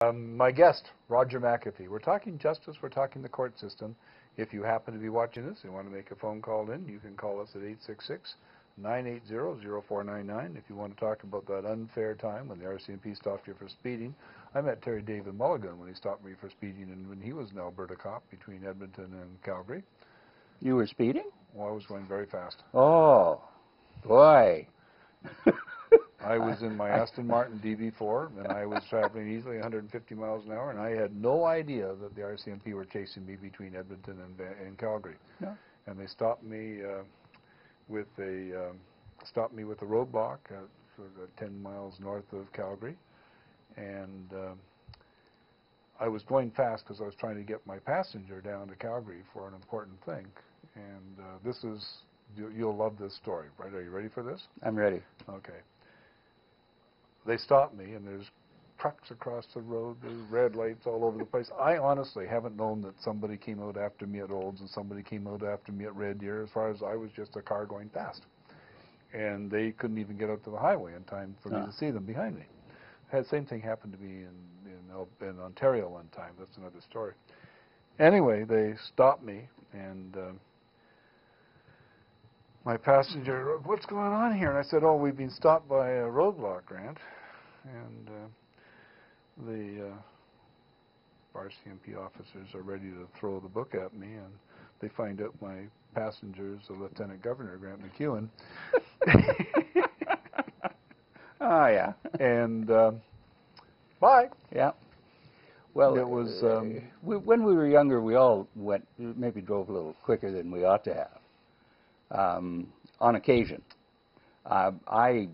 My guest, Roger McAfee. We're talking justice, we're talking the court system. If you happen to be watching this and want to make a phone call in, you can call us at 866-980-0499. If you want to talk about that unfair time when the RCMP stopped you for speeding. I met Terry David Mulligan when he stopped me for speeding and when he was an Alberta cop between Edmonton and Calgary. You were speeding? Well, I was going very fast. Oh, boy. I was in my Aston Martin DB4, and I was traveling easily 150 miles an hour, and I had no idea that the RCMP were chasing me between Edmonton and Calgary. Yeah. And they stopped me with a roadblock sort of 10 miles north of Calgary, and I was going fast because I was trying to get my passenger down to Calgary for an important thing. And this is, you'll love this story, right? Are you ready for this? I'm ready. Okay. They stopped me, and there's trucks across the road, there's red lights all over the place. I honestly haven't known that somebody came out after me at Olds and somebody came out after me at Red Deer. As far as I was just a car going fast. And they couldn't even get out to the highway in time for me to see them behind me. The same thing happened to me in Ontario one time. That's another story. Anyway, they stopped me, and my passenger, what's going on here? And I said, oh, we've been stopped by a roadblock, Grant. And the RCMP officers are ready to throw the book at me, and they find out my passenger is the Lieutenant Governor, Grant McEwen. Oh, yeah. And bye. Yeah. Well, it was when we were younger, we all maybe drove a little quicker than we ought to have. On occasion. I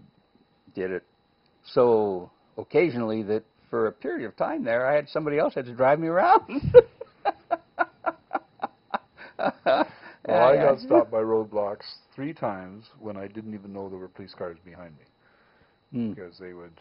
did it so occasionally that for a period of time there, I had somebody else had to drive me around. Well, I got stopped by roadblocks 3 times when I didn't even know there were police cars behind me. Because they would,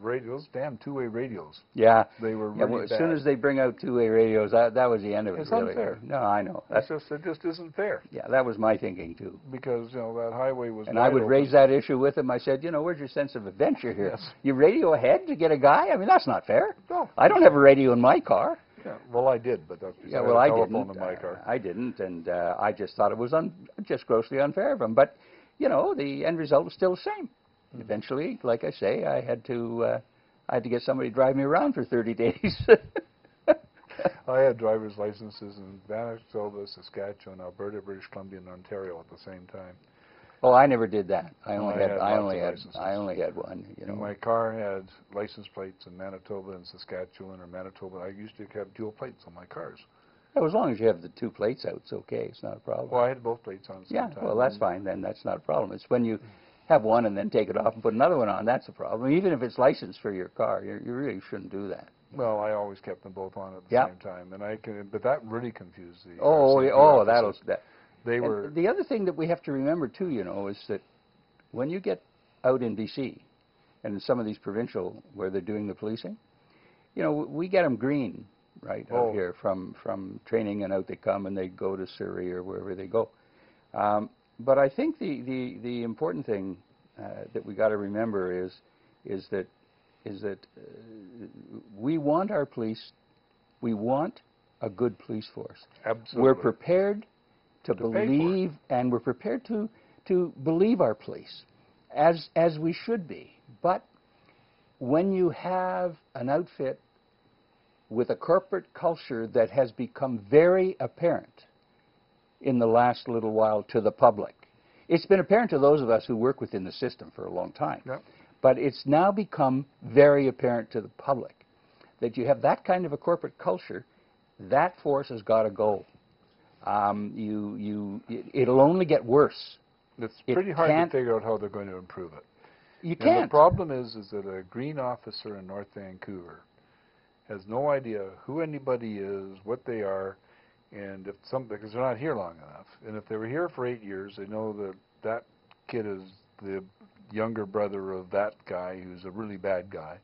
those damn two-way radios. Yeah. They were really well, as bad. soon as they bring out two-way radios, that was the end of it, it's really. Unfair. No, I know. It just isn't fair. Yeah, that was my thinking, too. Because, you know, that highway was And I would raise that issue with him. I said, you know, where's your sense of adventure here? Yes. You radio ahead to get a guy? I mean, that's not fair. No. I don't have a radio in my car. Yeah, well, I did, but that's because yeah, I well, had a I telephone didn't. in my car. I didn't, and I just thought it was just grossly unfair of him. But, you know, the end result was still the same. Eventually, like I say, I had to get somebody to drive me around for 30 days. I had driver's licenses in Manitoba, Saskatchewan, Alberta, British Columbia, and Ontario at the same time. Oh, I never did that. I only had one. You know, my car had license plates in Manitoba and Saskatchewan or Manitoba. I used to have dual plates on my cars. Yeah, as long as you have the 2 plates out, it's okay. It's not a problem. Well, I had both plates on at the same time. Yeah, well, that's fine then. That's not a problem. It's when you have one and then take it off and put another one on, that's a problem. Even if it's licensed for your car, you really shouldn't do that. Well, I always kept them both on at the same time, and but that really confused the. They were. The other thing that we have to remember too, you know, is that when you get out in BC and in some of these provincial where they're doing the policing, you know, we get them green right out here from training, and out they come and they go to Surrey or wherever they go. But I think the important thing that we got to remember is that we want our police, we want a good police force. Absolutely. We're prepared to believe, and we're prepared to believe our police, as we should be. But when you have an outfit with a corporate culture that has become very apparent in the last little while to the public. It's been apparent to those of us who work within the system for a long time. Yep. But it's now become very apparent to the public that you have that kind of a corporate culture, that force has got to go. It'll only get worse. It's pretty hard to figure out how they're going to improve it. You can't. The problem is that a green officer in North Vancouver has no idea who anybody is, what they are, and because they're not here long enough. And if they were here for 8 years, they know that that kid is the younger brother of that guy who's a really bad guy,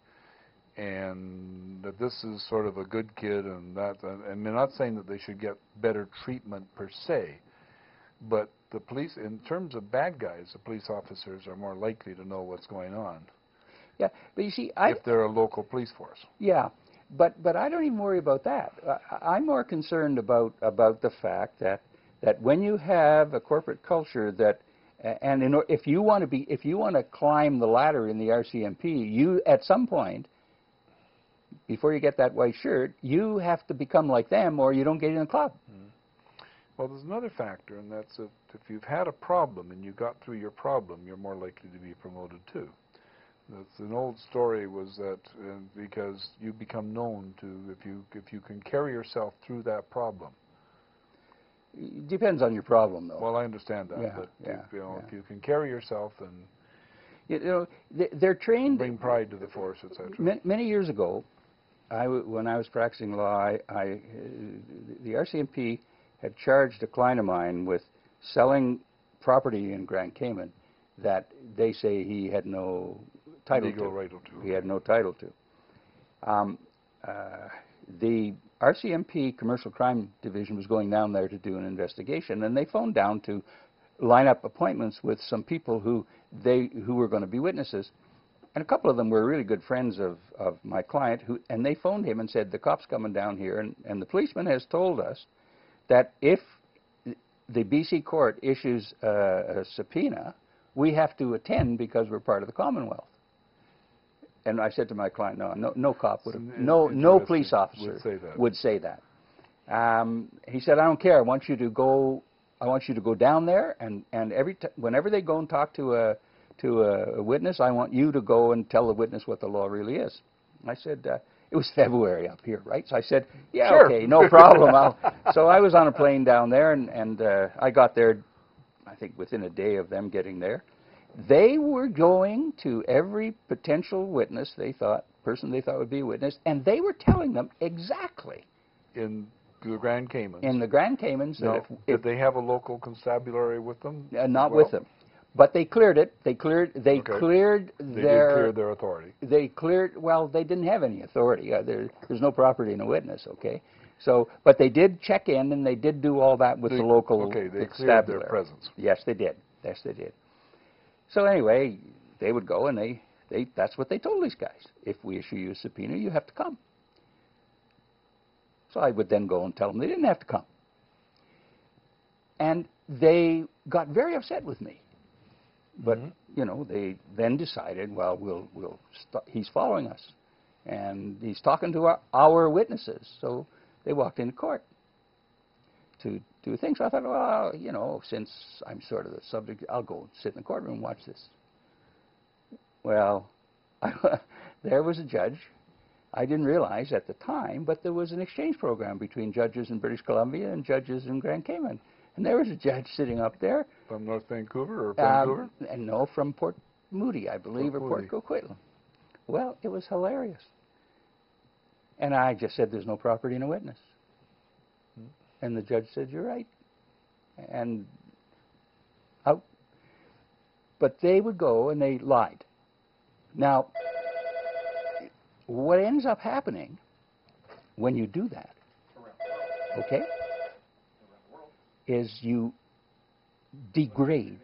and that this is sort of a good kid, and that. And I'm not saying that they should get better treatment per se, but the police, in terms of bad guys, the police officers are more likely to know what's going on. Yeah, but you see, if they're a local police force. Yeah, But I don't even worry about that. I'm more concerned about the fact that when you have a corporate culture that, and if you want to climb the ladder in the RCMP, you at some point, before you get that white shirt, you have to become like them, or you don't get in the club. Mm. Well, there's another factor, and that's if you've had a problem and you got through your problem, you're more likely to be promoted too. That's an old story, was that because you become known to, if you can carry yourself through that problem. It depends on your problem, though. Well, I understand that, yeah, but yeah, if you can carry yourself and they're trained, bring pride to the force, etc. Many years ago, when I was practicing law, the RCMP had charged a client of mine with selling property in Grand Cayman that they say he had no title legal to. right to. He had no title to. The RCMP Commercial Crime Division was going down there to do an investigation, and they phoned down to line up appointments with some people who were going to be witnesses. And a couple of them were really good friends of my client, and they phoned him and said, the cop's coming down here, and the policeman has told us that if the BC court issues a subpoena, we have to attend because we're part of the Commonwealth. And I said to my client, no cop would have, no police officer would say that. He said, I don't care. I want you to go down there, and whenever they go and talk to a witness, I want you to go and tell the witness what the law really is. I said, it was February up here, right? So I said, yeah, sure. Okay, no problem. So I was on a plane down there, and I got there, I think, within a day of them getting there. They were going to every potential witness person they thought would be a witness, and they were telling them exactly. In the Grand Caymans. In the Grand Caymans. Now, did they have a local constabulary with them? Not with them. But they cleared it. They cleared their... They did clear their authority. They cleared... Well, they didn't have any authority. There's no property in a witness, okay? So, but they did check in, and they did do all that with the local they constabulary. Cleared their presence. Yes, they did. Yes, they did. So anyway, they would go, and that's what they told these guys. If we issue you a subpoena, you have to come. So I would then go and tell them they didn't have to come. And they got very upset with me. But, they then decided, well, he's following us. And he's talking to our witnesses. So they walked into court to do things. So I thought, well, since I'm sort of the subject, I'll go sit in the courtroom and watch this. Well, there was a judge. I didn't realize at the time, but there was an exchange program between judges in British Columbia and judges in Grand Cayman. And there was a judge sitting up there. From North Vancouver or Vancouver? No, from Port Moody, I believe, or Port Coquitlam. Well, it was hilarious. And I just said, there's no property in a witness. And the judge said, you're right. And out. But they would go and they lied. Now, what ends up happening when you do that, okay, is you degrade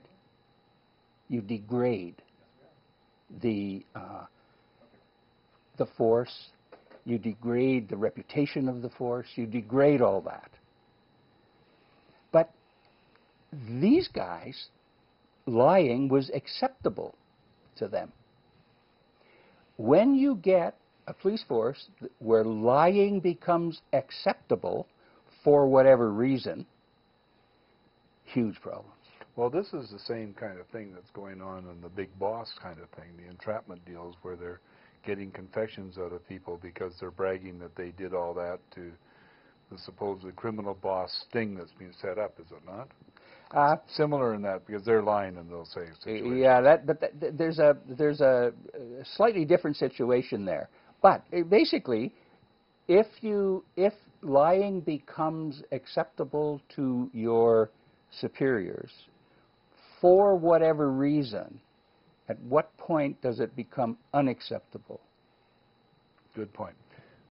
the force, you degrade the reputation of the force, you degrade all that. But these guys, lying was acceptable to them. When you get a police force where lying becomes acceptable for whatever reason, huge problems. Well, this is the same kind of thing that's going on in the big boss kind of thing, the entrapment deals where they're getting confessions out of people because they're bragging that they did all that to the supposed criminal boss sting that's being set up, is it not? Similar in that, because they're lying in those same situations. Yeah, there's a slightly different situation there. But basically, if lying becomes acceptable to your superiors, for whatever reason, at what point does it become unacceptable? Good point.